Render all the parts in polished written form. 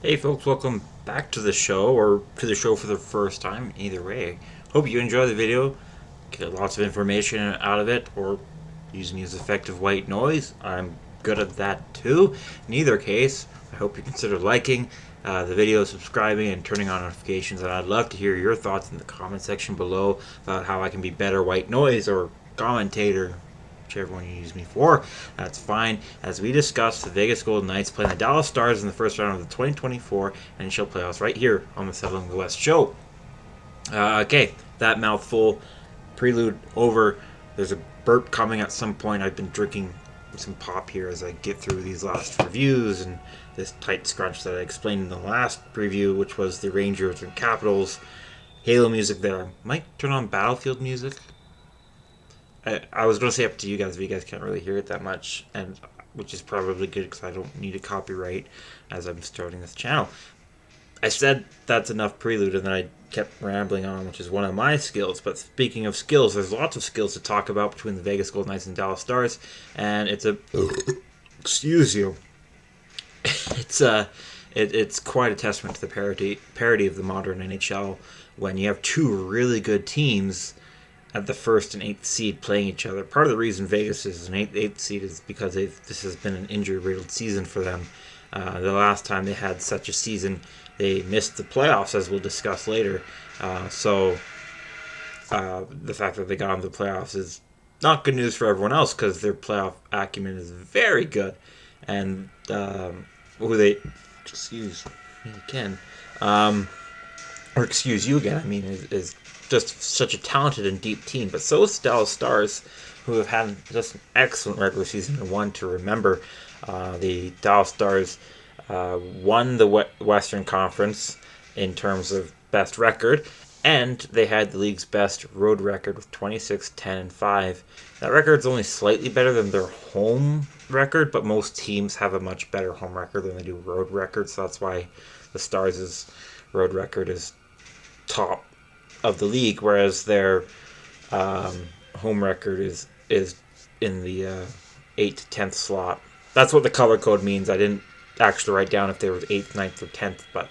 Hey folks, welcome back to the show, or to the show for the first time. Either way, hope you enjoy the video, get lots of information out of it, or use me as effective white noise. I'm good at that too. In either case, I hope you consider liking the video, subscribing, and turning on notifications. And I'd love to hear your thoughts in the comment section below about how I can be better white noise or commentator, whichever one you use me for. That's fine. As we discussed, the Vegas Golden Knights playing the Dallas Stars in the first round of the 2024 NHL playoffs right here on the Settling the West show. Okay, that mouthful. Prelude over. There's a burp coming at some point. I've been drinking some pop here as I get through these last reviews and this tight scrunch that I explained in the last preview, which was the Rangers and Capitals. Halo music there. I might turn on Battlefield music. I was going to say up to you guys, but you guys can't really hear it that much, and which is probably good because I don't need a copyright as I'm starting this channel. I said that's enough prelude, and then I kept rambling on, which is one of my skills. But speaking of skills, there's lots of skills to talk about between the Vegas Golden Knights and Dallas Stars, and it's a excuse you, it's quite a testament to the parity of the modern NHL when you have two really good teams at the first and eighth seed playing each other. Part of the reason Vegas is an eighth seed is because this has been an injury-riddled season for them. The last time they had such a season, they missed the playoffs, as we'll discuss later. So the fact that they got into the playoffs is not good news for everyone else because their playoff acumen is very good. And who they, excuse me again, or excuse you again, I mean, is just such a talented and deep team. But so is the Dallas Stars, who have had just an excellent regular season and one to remember. The Dallas Stars won the Western Conference in terms of best record, and they had the league's best road record with 26-10-5. That record's only slightly better than their home record, but most teams have a much better home record than they do road records, so that's why the Stars' road record is top of the league, whereas their home record is in the 8th to 10th slot. That's what the color code means. I didn't actually write down if they were 8th, 9th, or 10th, but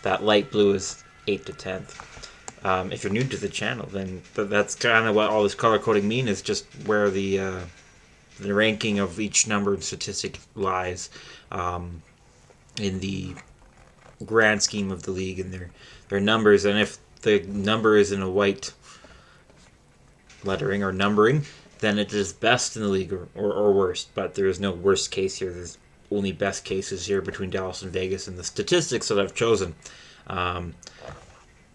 that light blue is 8th to 10th. If you're new to the channel, then that's kind of what all this color coding means, is just where the ranking of each number and statistic lies in the grand scheme of the league and their numbers. And if the number is in a white lettering or numbering, then it is best in the league or worst. But there is no worst case here. There's only best cases here between Dallas and Vegas and the statistics that I've chosen.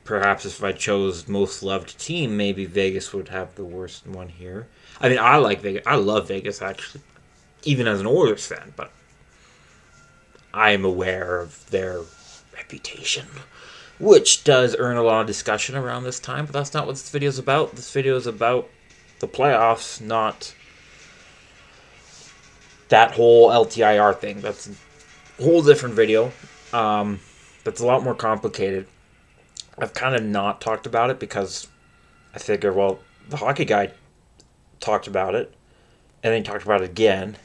Perhaps if I chose most loved team, maybe Vegas would have the worst one here. I mean, I like Vegas. I love Vegas, actually, even as an Oilers fan, but I am aware of their reputation, which does earn a lot of discussion around this time, but that's not what this video is about. This video is about the playoffs, not that whole LTIR thing. That's a whole different video. That's a lot more complicated. I've kind of not talked about it because I figure, well, the hockey guy talked about it, and then he talked about it again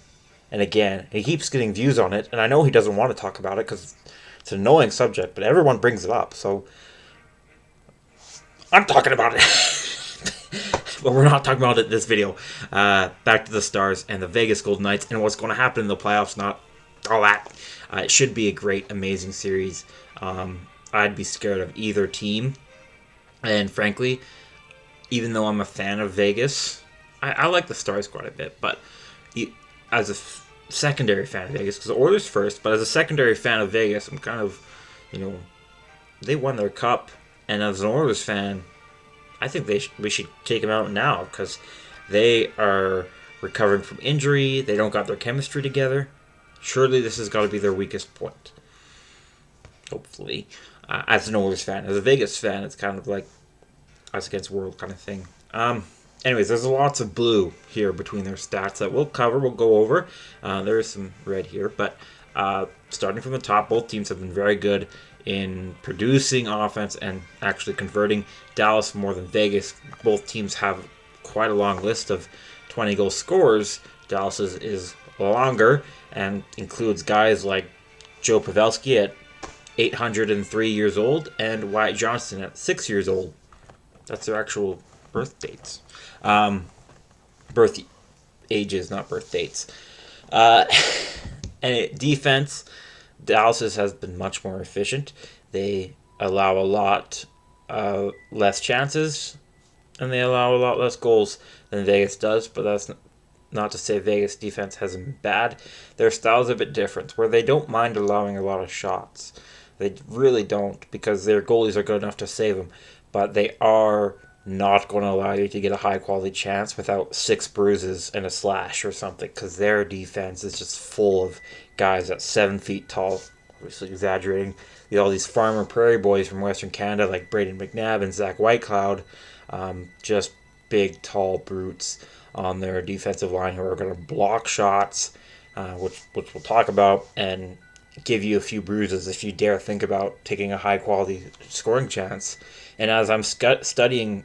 and again, and he keeps getting views on it, and I know he doesn't want to talk about it because it's an annoying subject, but everyone brings it up, so I'm talking about it. But we're not talking about it in this video. Back to the Stars and the Vegas Golden Knights and what's going to happen in the playoffs, not all that. It should be a great, amazing series. I'd be scared of either team. And frankly, even though I'm a fan of Vegas, I like the Stars quite a bit. But as a secondary fan of Vegas, because the Oilers first, but as a secondary fan of Vegas, I'm kind of, they won their cup. And as an Oilers fan, I think we should take them out now because they are recovering from injury. They don't got their chemistry together. Surely this has got to be their weakest point. Hopefully. As an Oilers fan. As a Vegas fan, it's kind of like us against world kind of thing. Anyways, there's lots of blue here between their stats that we'll go over. There is some red here, but starting from the top, both teams have been very good in producing offense and actually converting. Dallas more than Vegas. Both teams have quite a long list of 20-goal scorers. Dallas is longer and includes guys like Joe Pavelski at 803 years old, and Wyatt Johnston at 6 years old. That's their actual birth dates. Birth ages, not birth dates. Uh, and defense, Dallas has been much more efficient. They allow a lot less chances, and they allow a lot less goals than Vegas does, but that's not to say Vegas defense hasn't been bad. Their style's a bit different, where they don't mind allowing a lot of shots. They really don't, because their goalies are good enough to save them, but they are not going to allow you to get a high quality chance without 6 bruises and a slash or something, because their defense is just full of guys at 7 feet tall, obviously exaggerating. You know, all these farmer prairie boys from Western Canada like Braden McNabb and Zach Whitecloud, just big, tall brutes on their defensive line who are going to block shots, which we'll talk about, and give you a few bruises if you dare think about taking a high quality scoring chance. And as I'm studying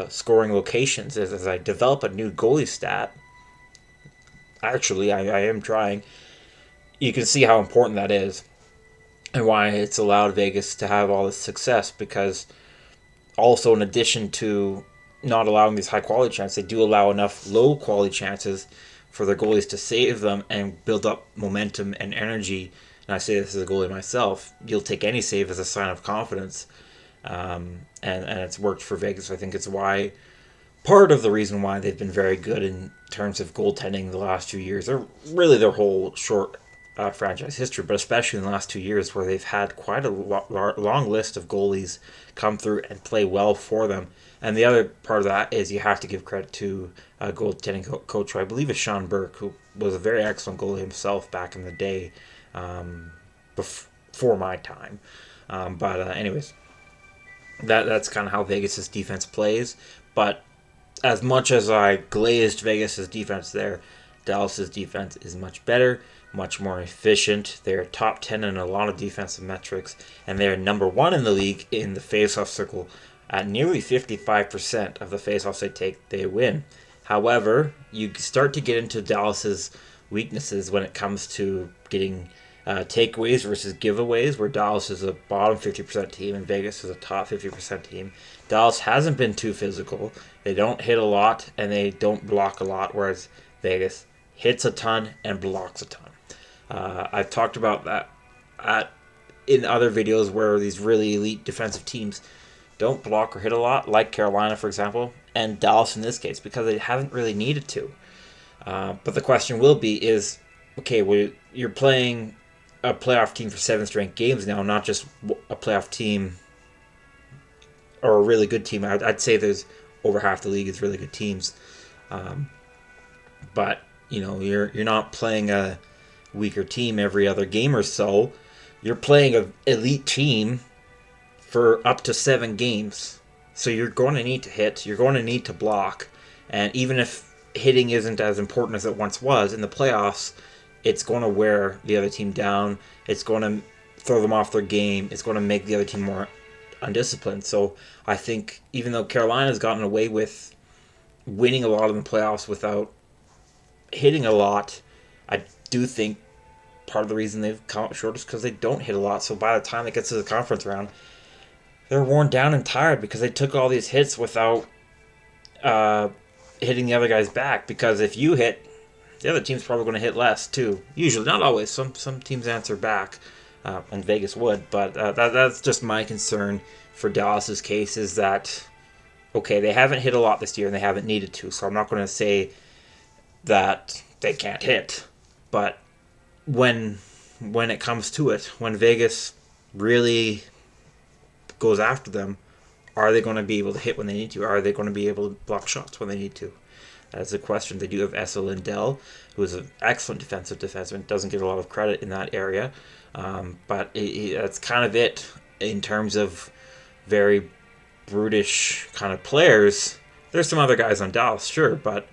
scoring locations, as I develop a new goalie stat, actually I am trying, you can see how important that is and why it's allowed Vegas to have all this success, because also in addition to not allowing these high quality chances, they do allow enough low quality chances for their goalies to save them and build up momentum and energy. And I say this as a goalie myself, you'll take any save as a sign of confidence. And it's worked for Vegas. I think it's why, part of the reason why they've been very good in terms of goaltending the last 2 years. They're really their whole short franchise history, but especially in the last 2 years, where they've had quite a long list of goalies come through and play well for them. And the other part of that is you have to give credit to a goaltending coach, who I believe is Sean Burke, who was a very excellent goalie himself back in the day, before my time. Anyways, that's kind of how Vegas's defense plays. But as much as I glazed Vegas's defense there, Dallas's defense is much better, much more efficient. They're top 10 in a lot of defensive metrics, and they're number 1 in the league in the faceoff circle. At nearly 55% of the faceoffs they take, they win. However, you start to get into Dallas's weaknesses when it comes to getting takeaways versus giveaways, where Dallas is a bottom 50% team and Vegas is a top 50% team. Dallas hasn't been too physical. They don't hit a lot and they don't block a lot, whereas Vegas hits a ton and blocks a ton. I've talked about that in other videos, where these really elite defensive teams don't block or hit a lot, like Carolina, for example, and Dallas in this case, because they haven't really needed to. But the question will be is, okay, well, you're playing a playoff team for 7 straight games now, not just a playoff team or a really good team. I'd say there's over half the league is really good teams. But, you know, you're not playing a weaker team every other game or so. You're playing an elite team for up to 7 games. So you're going to need to hit, you're going to need to block, and even if hitting isn't as important as it once was in the playoffs, it's going to wear the other team down, it's going to throw them off their game, it's going to make the other team more undisciplined. So I think even though Carolina's gotten away with winning a lot in the playoffs without hitting a lot, I do think part of the reason they've come up short is because they don't hit a lot. So by the time it gets to the conference round, they're worn down and tired because they took all these hits without hitting the other guy's back. Because if you hit, the other team's probably going to hit less too. Usually, not always. Some teams answer back, and Vegas would. But that's just my concern for Dallas's case, is that, okay, they haven't hit a lot this year and they haven't needed to. So I'm not going to say that they can't hit. But when it comes to it, when Vegas really goes after them, are they going to be able to hit when they need to? Are they going to be able to block shots when they need to? That's a question. They do have Esa Lindell, who is an excellent defenseman. Doesn't get a lot of credit in that area. But that's kind of it in terms of very brutish kind of players. There's some other guys on Dallas, sure, but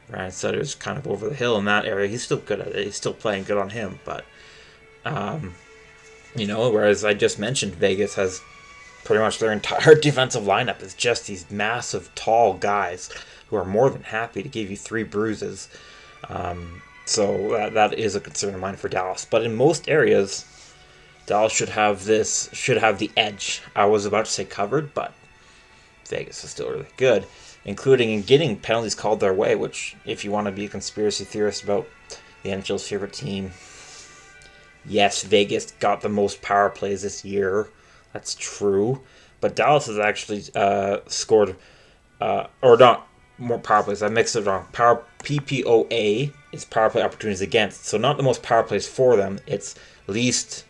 Ryan Sutter's kind of over the hill in that area. He's still good at it. He's still playing good on him. But, whereas I just mentioned, Vegas has pretty much their entire defensive lineup is just these massive, tall guys who are more than happy to give you 3 bruises. So that is a concern of mine for Dallas. But in most areas, Dallas should have the edge. I was about to say covered, but Vegas is still really good, including in getting penalties called their way, which, if you want to be a conspiracy theorist about the NHL's favorite team, yes, Vegas got the most power plays this year. That's true. But Dallas has actually scored, or not more power plays. I mixed it wrong. PPOA is power play opportunities against. So not the most power plays for them. It's least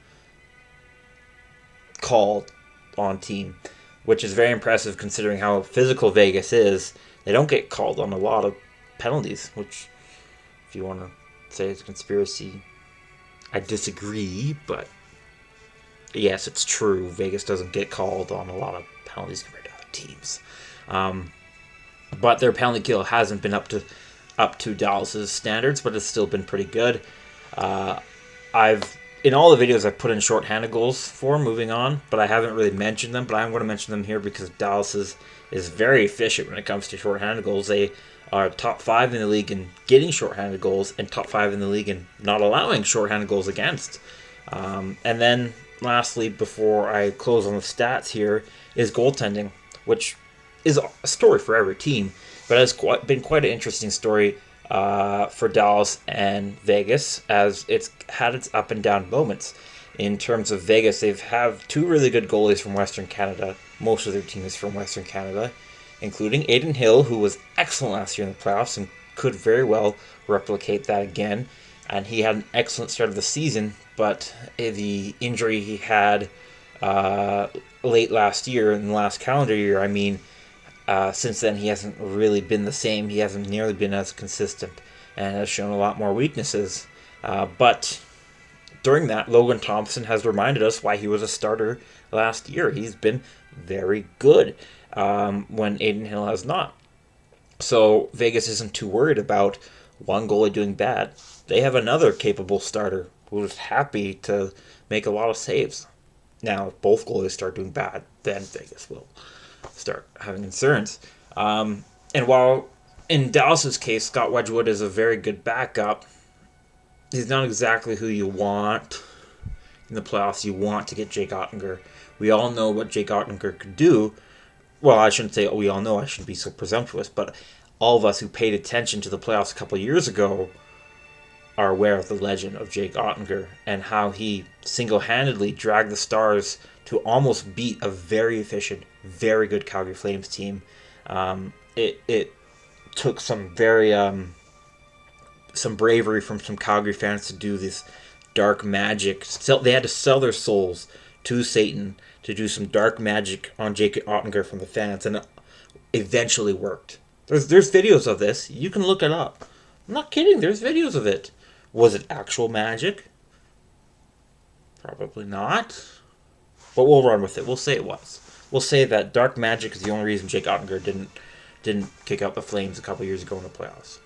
called on team, which is very impressive considering how physical Vegas is. They don't get called on a lot of penalties, which, if you want to say it's a conspiracy, I disagree, but yes, it's true. Vegas doesn't get called on a lot of penalties compared to other teams. But their penalty kill hasn't been up to Dallas's standards, but it's still been pretty good. In all the videos I've put in shorthanded goals for moving on, but I haven't really mentioned them. But I'm going to mention them here because Dallas is very efficient when it comes to shorthanded goals. They are top 5 in the league in getting shorthanded goals and top 5 in the league in not allowing shorthanded goals against. And then lastly, before I close on the stats here, is goaltending, which is a story for every team, but has been quite an interesting story for Dallas and Vegas, as it's had its up and down moments. In terms of Vegas, they've have 2 really good goalies from Western Canada. Most of their team is from Western Canada, including Aiden Hill, who was excellent last year in the playoffs and could very well replicate that again. And he had an excellent start of the season, but the injury he had late last year, in the last calendar year, since then he hasn't really been the same. He hasn't nearly been as consistent and has shown a lot more weaknesses. But during that, Logan Thompson has reminded us why he was a starter last year. He's been very good when Aiden Hill has not. So Vegas isn't too worried about one goalie doing bad. They have another capable starter who is happy to make a lot of saves. Now, if both goalies start doing bad, then Vegas will start having concerns. And while in Dallas's case, Scott Wedgwood is a very good backup, he's not exactly who you want in the playoffs. You want to get Jake Oettinger. We all know what Jake Oettinger could do. Well, I shouldn't say we all know. I shouldn't be so presumptuous. But all of us who paid attention to the playoffs a couple of years ago are aware of the legend of Jake Oettinger and how he single-handedly dragged the Stars to almost beat a very efficient, very good Calgary Flames team. It took some very some bravery from some Calgary fans to do this dark magic. They had to sell their souls to Satan to do some dark magic on Jake Oettinger from the fans, and it eventually worked. There's videos of this. You can look it up. I'm not kidding. There's videos of it. Was it actual magic? Probably not. But we'll run with it. We'll say it was. We'll say that dark magic is the only reason Jake Oettinger didn't kick out the Flames a couple years ago in the playoffs.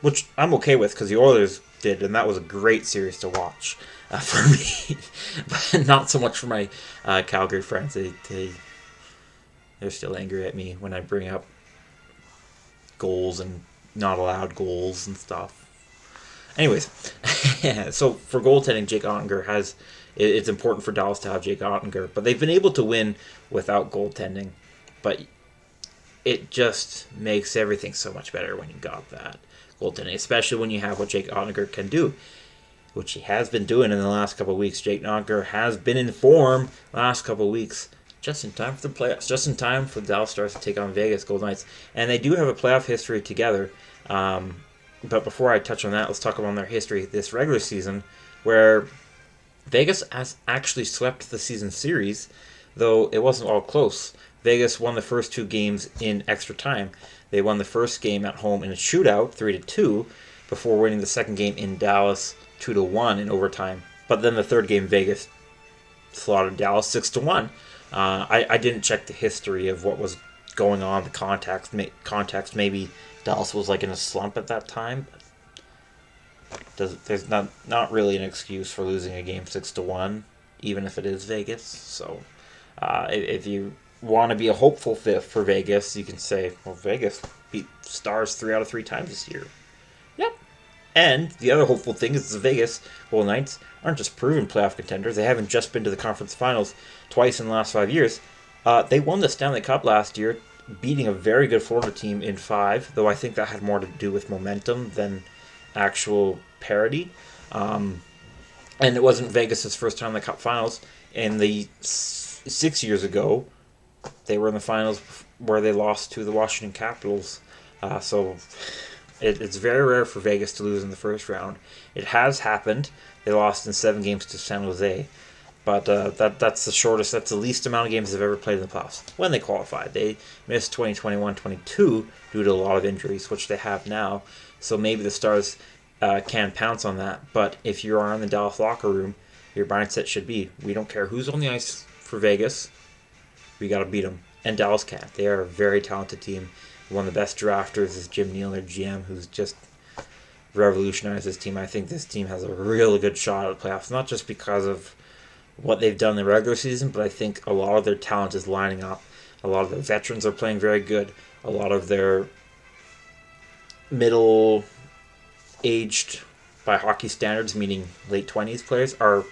Which I'm okay with because the Oilers did, and that was a great series to watch for me. But not so much for my Calgary friends. They're still angry at me when I bring up goals and not allowed goals and stuff. Anyways, so for goaltending, Jake Oettinger it's important for Dallas to have Jake Oettinger, but they've been able to win without goaltending. But it just makes everything so much better when you got that goaltending, especially when you have what Jake Oettinger can do, which he has been doing in the last couple of weeks. Jake Oettinger has been in form last couple of weeks, just in time for the playoffs, just in time for the Dallas Stars to take on Vegas Golden Knights. And they do have a playoff history together. But before I touch on that, let's talk about their history this regular season, where Vegas has actually swept the season series, though it wasn't all close. Vegas won the first 2 games in extra time. They won the first game at home in a shootout, 3-2, before winning the second game in Dallas, 2-1 in overtime. But then the third game, Vegas slaughtered Dallas 6-1. I didn't check the history of what was going on, the context. Maybe Dallas was like in a slump at that time. There's not really an excuse for losing a game 6-1, even if it is Vegas. So if you want to be a hopeful fit for Vegas, you can say, well, Vegas beat Stars 3 out of 3 times this year. Yep, And the other hopeful thing is the Vegas Golden Knights aren't just proven playoff contenders. They haven't just been to the conference finals twice in the last 5 years. They won the Stanley Cup last year, beating a very good Florida team in 5, though I think that had more to do with momentum than actual parity. And it wasn't Vegas' first time in the Cup finals. In the 6 years ago, they were in the finals where they lost to the Washington Capitals. So it's very rare for Vegas to lose in the first round. It has happened. They lost in 7 games to San Jose. But that's the shortest, that's the least amount of games they've ever played in the playoffs when they qualified. They missed 2021-22 due to a lot of injuries, which they have now. So maybe the Stars can pounce on that. But if you are in the Dallas locker room, your mindset should be, we don't care who's on the ice for Vegas, we got to beat them. And Dallas can't. They are a very talented team. One of the best drafters is Jim Neal, their GM, who's just revolutionized this team. I think this team has a really good shot at the playoffs, not just because of what they've done in the regular season, but I think a lot of their talent is lining up. A lot of their veterans are playing very good. A lot of their middle-aged, by hockey standards, meaning late 20s players, are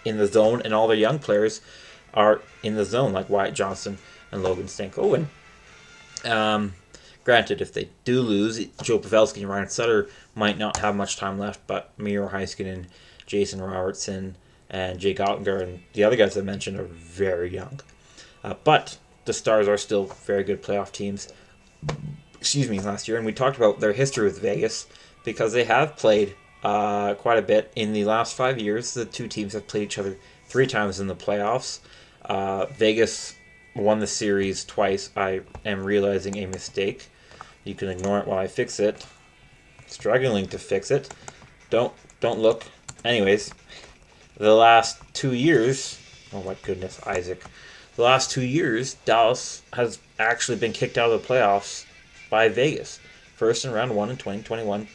in the zone, and all their young players are in the zone, like Wyatt Johnston and Logan Stankoven. Granted, if they do lose, Joe Pavelski and Ryan Sutter might not have much time left, but Miro Heiskanen, Jason Robertson, and Jake Oettinger and the other guys I mentioned are very young. But the Stars are still very good playoff teams. Last year. And we talked about their history with Vegas because they have played quite a bit. In the last 5 years, the two teams have played each other 3 times in the playoffs. Vegas won the series twice. I am realizing a mistake. You can ignore it while I fix it. Struggling to fix it. Don't look. Anyways, the last 2 years, oh my goodness, Isaac. The last 2 years, Dallas has actually been kicked out of the playoffs by Vegas. First in round 1 in 2021.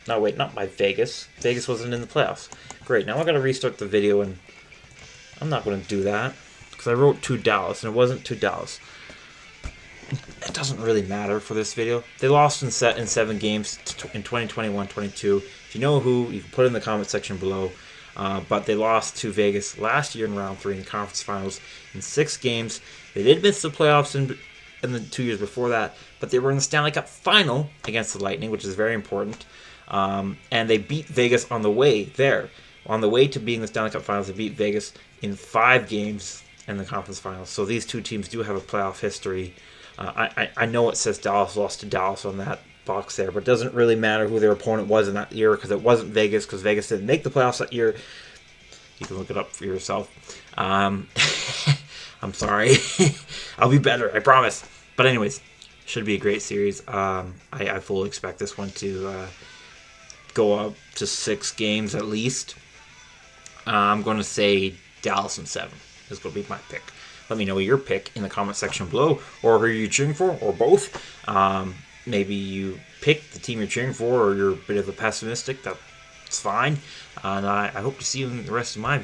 No, wait, not by Vegas. Vegas wasn't in the playoffs. Great, now I gotta restart the video, and I'm not gonna do that because I wrote to Dallas, and it wasn't to Dallas. It doesn't really matter for this video. They lost in 7 games in 2021-22. If you know who, you can put it in the comment section below. But they lost to Vegas last year in round 3 in the conference finals in 6 games. They did miss the playoffs in the 2 years before that, but they were in the Stanley Cup final against the Lightning, which is very important. And they beat Vegas on the way there. On the way to being the Stanley Cup finals, they beat Vegas in 5 games in the conference finals. So these two teams do have a playoff history. I know it says Dallas lost to Dallas on that box there, but it doesn't really matter who their opponent was in that year because it wasn't Vegas, because Vegas didn't make the playoffs that year. You can look it up for yourself. I'm sorry. I'll be better, I promise. But anyways, should be a great series. I fully expect this one to go up to 6 games at least. I'm going to say Dallas in 7 is going to be my pick. Let me know your pick in the comment section below, or who you're cheering for, or both. Maybe you pick the team you're cheering for, or you're a bit of a pessimistic. That's fine. And I hope to see you in the rest of my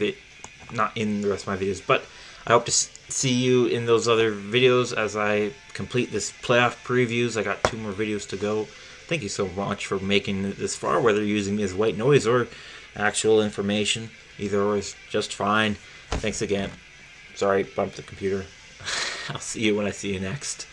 not in the rest of my videos, but I hope to see you in those other videos as I complete this playoff previews. I got 2 more videos to go. Thank you so much for making it this far, whether you're using me as white noise or actual information. Either or is just fine. Thanks again. Sorry, bumped the computer. I'll see you when I see you next.